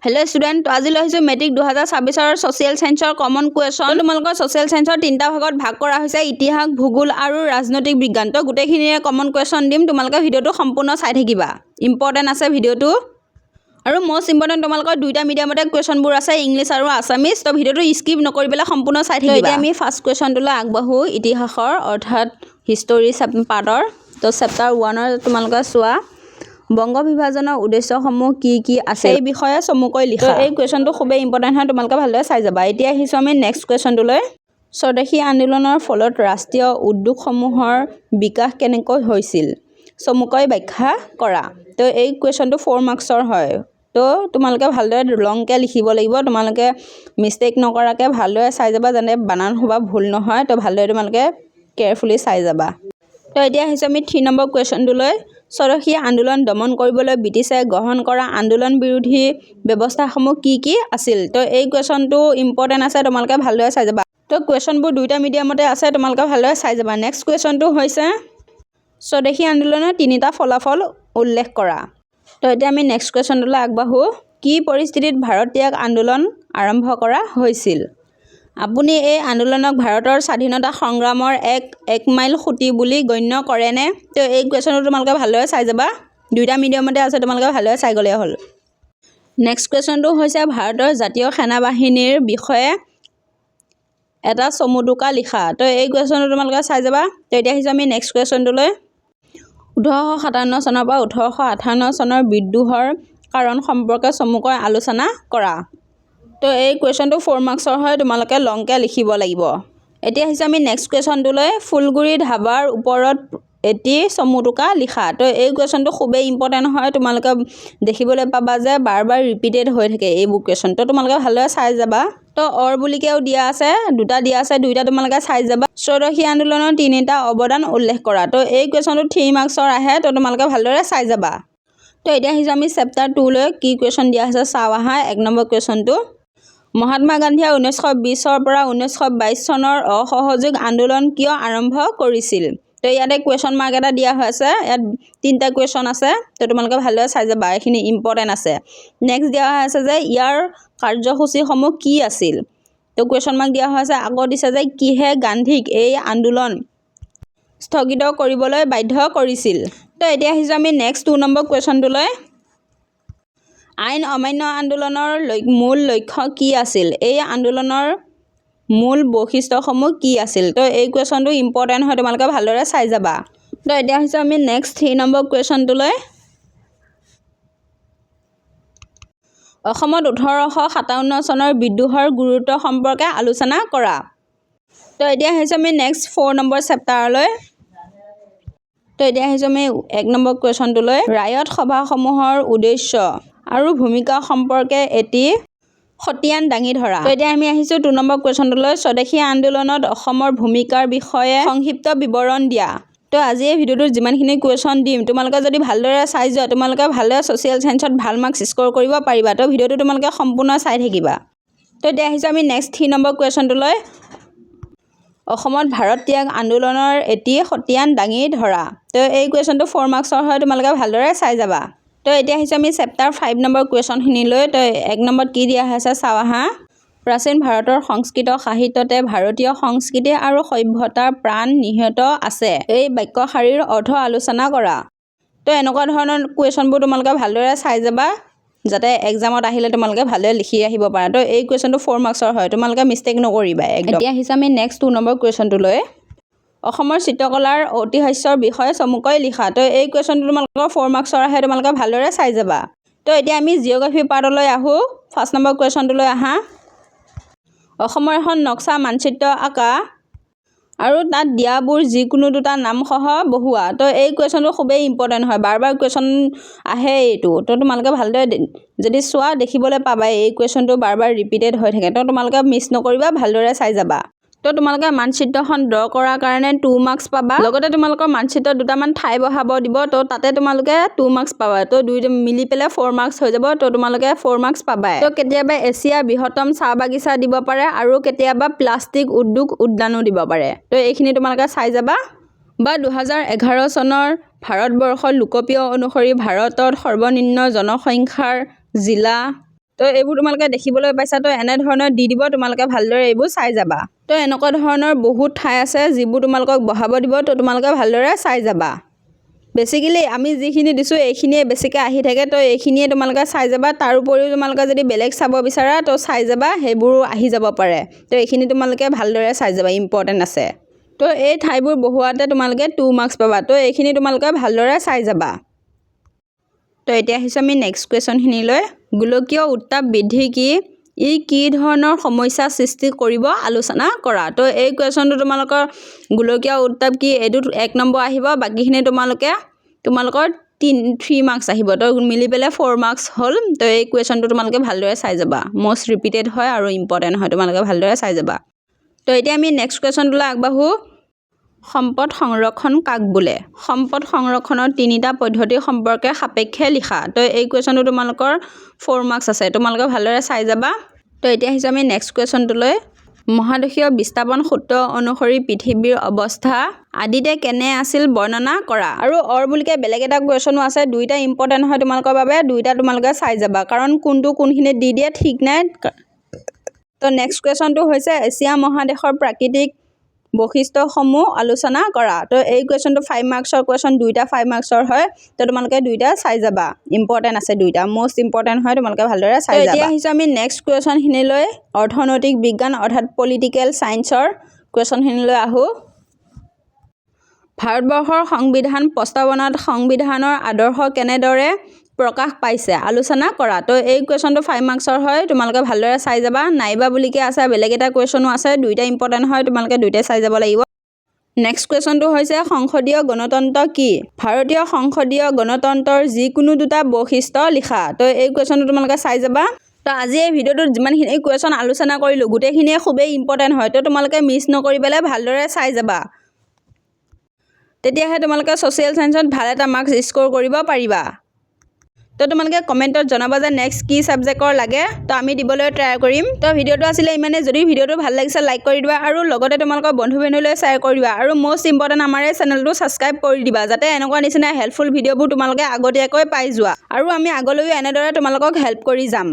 hello student तो आज লৈছো মেট্ৰিক 2026 সোশিয়াল সায়েন্সৰ কমন কুৱেশ্যন তোমালোকৰ সোশিয়াল সায়েন্সৰ তিনটা ভাগত ভাগ কৰা হৈছে ইতিহাস ভূগোল আৰু ৰাজনৈতিক বিজ্ঞান তো গুটেখিনিয়ে কমন কুৱেশ্যন দিম তোমালোকে ভিডিওটো সম্পূৰ্ণ চাই থাকিবা ইম্পৰ্টেন্ট আছে ভিডিওটো আৰু মোস্ট ইম্পৰ্টেন্ট তোমালোকৰ দুইটা মিডিয়ামতে কুৱেশ্যনবোৰ আছে ইংলিশ আৰু আসামিজ তো ভিডিওটো স্কিপ নকৰিবলে সম্পূৰ্ণ চাই থাকিবা এতিয়া আমি ফাৰ্স্ট কুৱেশ্যনটোলৈ আগবাঢ়ো ইতিহাসৰ অৰ্থাৎ হিষ্টৰী পাৰ্টৰ তো চেপ্টাৰ 1 তোমালোকে চোৱা বংগ বিভাজনৰ উদ্দেশ্যসমূহ কি আছে এই বিষয়ে চমুকৈ লিখা এই কুৱেশ্যনটো খুবেই ইম্পৰ্টেন্ট হয় তোমালোকে ভালদৰে চাই যাবা এতিয়া আহিছো আমি নেক্সট কুৱেশ্যনটোলৈ স্বদেশী আন্দোলনৰ ফলত ৰাষ্ট্ৰীয় উদ্যোগসমূহৰ বিকাশ কেনেকৈ হৈছিল চমুকৈ ব্যাখ্যা কৰা তো এই কুৱেশ্যনটো 4 মাৰ্কছৰ হয় তো তোমালোকে ভালদৰে লংকে লিখিব লাগিব তোমালোকে মিস্টেক নকৰাকে ভালদৰে চাই যাবা যেনে বানান হোৱা ভুল নহয় তো ভালদৰে তোমালোকে কেয়াৰফুলি চাই যাবা তো এতিয়া আহিছো আমি 3 নম্বৰ কুৱেশ্যনটোলৈ স্বদেশী আন্দোলন দমন কৰিবলৈ ব্ৰিটিছে গ্ৰহণ কৰা আন্দোলন বিৰোধী ব্যৱস্থাসমূহ কি আছিল তো এই কুৱেশ্যনটো ইম্পৰ্টেন্ট আছে তোমালোকে ভালদৰে চাই যাবা তো কুৱেশ্যনবোৰ দুইটা মিডিয়ামতে আছে তোমালোকে ভালদৰে চাই যাবা নেক্সট কুৱেশ্যনটো হৈছে স্বদেশী আন্দোলনৰ তিনিটা ফলাফল উল্লেখ কৰা তো এতিয়া আমি নেক্সট কুৱেশ্যনটোলৈ আগবাঢ়ো কি পৰিস্থিতিত ভাৰত ত্যাগ আন্দোলন আৰম্ভ কৰা হৈছিল আপুনি এই আন্দোলনক ভাৰতৰ স্বাধীনতা সংগ্ৰামৰ এক মাইল খুঁটি বুলি গণ্য কৰেনে তো এই কুৱেশ্যনটো তোমালোকে ভালদৰে চাই যাবা দুইটা মিডিয়ামতে আছে তোমালোকে ভালদৰে চাই গ'লে হ'ল নেক্সট কুৱেশ্যনটো হৈছে ভাৰতৰ জাতীয় সেনাবাহিনীৰ বিষয়ে এটা চমুটোকা লিখা তো এই কুৱেশ্যনটো তোমালোকে চাই যাবা তো এতিয়া আহিছো আমি নেক্সট কুৱেশ্যনটোলৈ 1857 চনৰ পৰা 1858 চনৰ বিদ্ৰোহৰ কাৰণ সম্পৰ্কে চমুকৈ আলোচনা কৰা তো এই কুৱেশ্যনটো 4 মাৰ্কছৰ হয় তোমালোকে লংকে লিখিব লাগিব এতিয়া আহিছো আমি নেক্সট কুৱেশ্যনটোলৈ ফুলগুৰি ধাবাৰ ওপৰত এটি চমুটোকা লিখা তো এই কুৱেশ্যনটো খুবেই ইম্পৰ্টেন্ট হয় তোমালোকে দেখিবলৈ পাবা যে বাৰ ৰিপিটেড হৈ থাকে এই কুৱেশ্যন তো তোমালোকে ভালদৰে চাই যাবা তো অৰ বুলিকেও দিয়া আছে দুটা দিয়া আছে দুইটা তোমালোকে চাই যাবা স্বদেশী আন্দোলনৰ তিনিটা অৱদান উল্লেখ কৰা তো এই কুৱেশ্যনটো 3 মাৰ্কছৰ আহে তো তোমালোকে ভালদৰে চাই যাবা তো এতিয়া আহিছো আমি চেপ্টাৰ 2 লৈ কি কুৱেশ্যন দিয়া আছে চাও আহা 1 নম্বৰ কুৱেশ্যনটো মহাত্মা গান্ধীয়ে 1920 পৰা 1922 চনৰ অসহযোগ আন্দোলন কিয় আৰম্ভ কৰিছিল তো ইয়াতে কুৱেশ্যন মাৰ্ক এটা দিয়া হৈছে ইয়াত তিনটা কুৱেশ্যন আছে তো তোমালোকে ভালদৰে চাই যাবা এখিনি ইম্পৰ্টেন্ট আছে নেক্সট দিয়া আছে যে ইয়াৰ কাৰ্যসূচীসমূহ কি আছিল তো কুৱেশ্যন মাৰ্ক দিয়া হৈছে আকৌ দিছে যে কিহে গান্ধীক এই আন্দোলন স্থগিত কৰিবলৈ বাধ্য কৰিছিল তো এতিয়া আহিছো আমি নেক্সট 2 নম্বৰ কুৱেশ্যনটোলৈ আইন অমান্য আন্দোলনৰ মূল লক্ষ্য কি আছিল এই আন্দোলনৰ মূল বৈশিষ্ট্যসমূহ কি আছিল তো এই কুৱেশ্যনটো ইম্পৰ্টেন্ট হয় তোমালোকে ভালদৰে চাই যাবা তো এতিয়া আহিছো আমি নেক্সট 3 নম্বৰ কুৱেশ্যনটোলৈ অসমত 1857 চনৰ বিদ্ৰোহৰ গুৰুত্ব সম্পৰ্কে আলোচনা কৰা তো এতিয়া আহিছো আমি নেক্সট 4 নম্বৰ চেপ্টাৰলৈ তো এতিয়া আহিছো আমি 1 নম্বৰ কুৱেশ্যনটোলৈ ৰায়ত সভাসমূহৰ উদ্দেশ্য আৰু ভূমিকা সম্পৰ্কে এটি খতিয়ান দাঙি ধৰা তো এতিয়া আমি আহিছো 2 নম্বৰ কুৱেশ্যনটোলৈ স্বদেশী আন্দোলনত অসমৰ ভূমিকাৰ বিষয়ে সংক্ষিপ্ত বিৱৰণ দিয়া তো আজি এই ভিডিওটোত যিমানখিনি কুৱেশ্যন দিম তোমালোকে যদি ভালদৰে চাই যোৱা তোমালোকে ভালদৰে সোশিয়াল সায়েন্সত ভাল মাৰ্কছ স্ক'ৰ কৰিব পাৰিবা তো ভিডিওটো তোমালোকে সম্পূৰ্ণ চাই থাকিবা তো এতিয়া আহিছো আমি নেক্সট 3 নম্বৰ কুৱেশ্যনটোলৈ অসমত ভাৰত ত্যাগ আন্দোলনৰ এটি খতিয়ান দাঙি ধৰা তো এই কুৱেশ্যনটো 4 মাৰ্কছৰ হয় তোমালোকে ভালদৰে চাই যাবা তো এতিয়া আহিছো আমি চেপ্টাৰ 5 নম্বৰ কুৱেশ্যনখিনিলৈ তো 1 নম্বৰত কি দিয়া আছে চাও আহা প্ৰাচীন ভাৰতৰ সংস্কৃত সাহিত্যতে ভাৰতীয় সংস্কৃতি আৰু সভ্যতাৰ প্ৰাণ নিহিত আছে এই বাক্যশাৰীৰ অৰ্থ আলোচনা কৰা তো এনেকুৱা ধৰণৰ কুৱেশ্যনবোৰ তোমালোকে ভালদৰে চাই যাবা যাতে এক্সামত আহিলে তোমালোকে ভালদৰে লিখি আহিব পাৰা তো এই কুৱেশ্যনটো 4 মাৰ্কছৰ হয় তোমালোকে মিস্টেক নকৰিবা একদম এতিয়া আহিছো আমি নেক্সট 2 নম্বৰ কুৱেশ্যনটোলৈ অসমৰ চিত্ৰকলাৰ ঐতিহ্যৰ বিষয়ে চমুকৈ লিখা তো এই কুৱেশ্যনটো তোমালোকৰ 4 মাৰ্কছৰ আহে তোমালোকে ভালদৰে চাই যাবা তো এতিয়া আমি জিঅ'গ্ৰাফি পাৰ্টলৈ আহো ফাৰ্স্ট নম্বৰ কুৱেশ্যনটোলৈ আহা অসমৰ এখন নক্সা মানচিত্ৰ আঁকা আৰু তাত দিয়াবোৰ যিকোনো দুটা নামসহ বহুৱা তো এই কুৱেশ্যনটো খুবেই ইম্পৰ্টেন্ট হয় বাৰ কুৱেশ্যন আহে এইটো তো তোমালোকে ভালদৰে যদি চোৱা দেখিবলৈ পাবা এই কুৱেশ্যনটো বাৰ ৰিপিটেড হৈ থাকে তো তোমালোকে মিছ নকৰিবা ভালদৰে চাই যাবা তো তোমালোকে মানচিত্ৰখন ড্ৰ কৰাৰ কাৰণে 2 মাৰ্কছ পাবা লগতে তোমালোকৰ মানচিত্ৰত দুটামান ঠাই বহাব দিব তো তাতে তোমালোকে 2 মাৰ্কছ পাবা তো দুইটা মিলি পেলাই 4 মাৰ্কছ হৈ যাব তো তোমালোকে 4 মাৰ্কছ পাবা তো কেতিয়াবা এছিয়াৰ বৃহত্তম চাহ বাগিচা দিব পাৰে আৰু কেতিয়াবা প্লাষ্টিক উদ্যোগ উদ্যানো দিব পাৰে তো এইখিনি তোমালোকে চাই যাবা বা 2011 চনৰ ভাৰতবৰ্ষৰ লোকপ্ৰিয় অনুসৰি ভাৰতত সৰ্বনিম্ন জনসংখ্যাৰ জিলা তো তো এইবোৰ তোমালোকে দেখিবলৈ পাইছা তো এনে ধৰণৰ দি দিব তোমালোকে ভালদৰে এইবোৰ চাই যাবা তো এনেকুৱা ধৰণৰ বহুত ঠাই আছে যিবোৰ তোমালোকক বহাব দিব তো তোমালোকে ভালদৰে চাই যাবা বেসিক্যালি আমি যিখিনি দিছো এইখিনিয়ে বেছিকৈ আহি থাকে তো এইখিনিয়ে তোমালোকে চাই যাবা তাৰ উপৰিও তোমালোকে যদি বেলেগ চাব বিচাৰা তো চাই যাবা সেইবোৰ আহি যাব পাৰে তো এইখিনি তোমালোকে ভালদৰে চাই যাবা ইম্পৰ্টেন্ট আছে তো এই ঠাইবোৰ বহুৱাতে তোমালোকে 2 মাৰ্কস পাবা তো এইখিনি তোমালোকে ভালদৰে চাই যাবা তো এতিয়া আহিছো আমি নেক্সট কোৱেশ্যনখিনিলৈ গোলকীয় উত্তাপ বৃদ্ধি কি ধৰণৰ সমস্যা সৃষ্টি কৰিব আলোচনা কৰা তো এই কোৱেশ্যনটো তোমালোকৰ গোলকীয় উত্তাপ কি এইটো 1 নম্বৰ আহিব বাকিখিনি তোমালোকৰ 3 মাৰ্কস আহিব তো মিলি পেলে 4 মাৰ্কস হ'ল তো এই কোৱেশ্যনটো তোমালোকে ভালদৰে চাই যাবা মোস্ট ৰিপিটেড হয় আৰু ইম্পৰ্টেন্ট হয় তোমালোকে ভালদৰে চাই যাবা তো এতিয়া আমি নেক্সট কোৱেশ্যনটোলৈ আগবাঢ়ো সম্পদ সংৰক্ষণ কাক বোলে সম্পদ সংৰক্ষণৰ 3টা পদ্ধতি সম্পৰ্কে সাপেক্ষে লিখা তো এই কোৱেশ্যনটো তোমালোকৰ 4 মাৰ্কস আছে তোমালোকে ভালদৰে চাই যাবা তো এতিয়া আহিছো আমি নেক্সট কোৱেশ্যনটোলৈ মহাদেশীয় বিস্তাপন সূত্ৰ অনুসৰি পৃথিৱীৰ অৱস্থা আদিতে কেনে আছিল বৰ্ণনা কৰা আৰু অৰ বুলিকে বেলেগ এটা কোৱেশ্যনো আছে দুইটা ইম্পৰ্টেন্ট হয় তোমালোকৰ বাবে দুইটা তোমালোকে চাই যাবা কাৰণ কোনখিনিত দি দিয়ে ঠিক নাই তো নেক্সট কোৱেশ্যনটো হৈছে এছিয়া মহাদেশৰ প্ৰাকৃতিক বৈশিষ্ট্যসমূহ আলোচনা কৰা তো এই কোৱেশ্যনটো 5 মাৰ্কসৰ কোৱেশ্যন দুইটা 5 মাৰ্কসৰ হয় তো তোমালোকে দুইটা চাই যাবা ইম্পৰ্টেন্ট আছে দুইটা মোস্ট ইম্পৰ্টেন্ট হয় তোমালোকে ভালদৰে চাই যাবা এতিয়া আহিছো আমি নেক্সট কোৱেশ্যনখিনিলৈ অৰ্থনৈতিক বিজ্ঞান অৰ্থাৎ পলিটিকেল সায়েন্সৰ কোৱেশ্যনখিনিলৈ আহো ভাৰতবৰ্ষৰ সংবিধান প্ৰস্তাৱনাত সংবিধানৰ আদৰ্শ কেনেদৰে প্ৰকাশ পাইছে আলোচনা কৰা তো এই কোৱেশ্যনটো 5 মাৰ্কসৰ হয় তোমালোকে ভালদৰে চাই যাবা নাইবা বুলিকে আছে বেলেগ এটা কোৱেশ্যনো আছে দুইটা ইম্পৰ্টেন্ট হয় তোমালোকে দুইটাই চাই যাব লাগিব নেক্সট কোৱেশ্যনটো হৈছে সংসদীয় গণতন্ত্ৰ কি ভাৰতীয় সংসদীয় গণতন্ত্ৰৰ যিকোনো দুটা বৈশিষ্ট্য লিখা তো এই কোৱেশ্যনটো তোমালোকে চাই যাবা তো আজি এই ভিডিঅ'টোত যিমানখিনি কোৱেশ্যন আলোচনা কৰিলো গোটেইখিনিয়ে খুবেই ইম্পৰ্টেন্ট হয় তো তোমালোকে মিছ নকৰি পেলাই ভালদৰে চাই যাবা তেতিয়াহে তোমালোকে সোশ্যাল সায়েন্সত ভাল এটা মাৰ্কস স্কোৰ কৰিব পাৰিবা তো তোমালোকে কমেন্টত জনাবা যে নেক্সট কি সাবজেক্টৰ লাগে তো আমি দিবলৈ ট্ৰাই কৰিম তো ভিডিঅ'টো আছিলে ইমানে যদি ভিডিঅ'টো ভাল লাগিছে লাইক কৰি দিবা আৰু লগতে তোমালোকৰ বন্ধু-বান্ধৱীলৈ শ্বেয়াৰ কৰি দিবা আৰু মোস্ট ইম্পৰ্টেন্ট আমাৰ এই চেনেলটো সাবস্ক্ৰাইব কৰি দিবা যাতে এনেকুৱা নিচিনা হেল্পফুল ভিডিঅ'বোৰ তোমালোকে আগতীয়াকৈ পাই যোৱা আৰু আমি আগলৈও এনেদৰে তোমালোকক হেল্প কৰি যাম